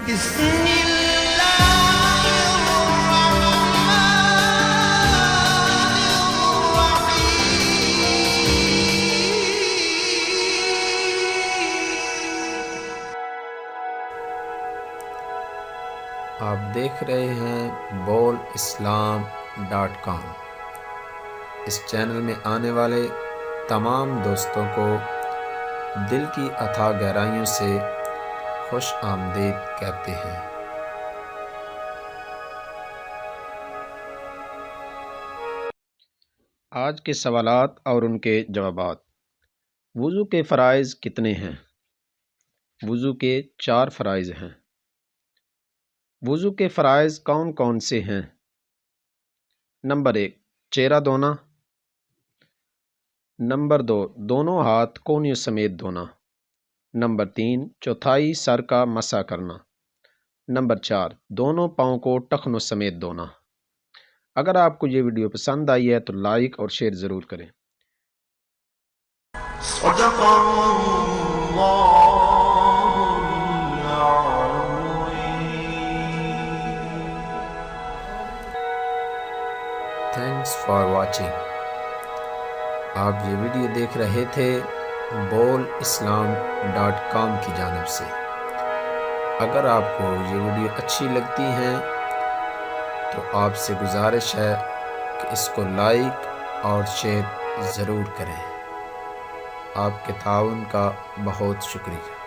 بسم اللہ الرحمن الرحیم۔ آپ دیکھ رہے ہیں bolislam.com۔ اس چینل میں آنے والے تمام دوستوں کو دل کی اتھاہ گہرائیوں سے خوش آمدید کہتے ہیں۔ آج کے سوالات اور ان کے جوابات۔ وضو کے فرائض کتنے ہیں؟ وضو کے 4 فرائض ہیں۔ وضو کے فرائض کون کون سے ہیں؟ نمبر 1 چہرہ دھونا۔ نمبر 2 دونوں ہاتھ کونیوں سمیت دھونا۔ نمبر 3 چوتھائی سر کا مسح کرنا۔ نمبر 4 دونوں پاؤں کو ٹخنوں سمیت دھونا۔ اگر آپ کو یہ ویڈیو پسند آئی ہے تو لائک اور شیئر ضرور کریں۔ صدق تھینکس فار واچنگ۔ آپ یہ ویڈیو دیکھ رہے تھے bolislam.com کی جانب سے۔ اگر آپ کو یہ ویڈیو اچھی لگتی ہیں تو آپ سے گزارش ہے کہ اس کو لائک اور شیئر ضرور کریں۔ آپ کے تعاون کا بہت شکریہ۔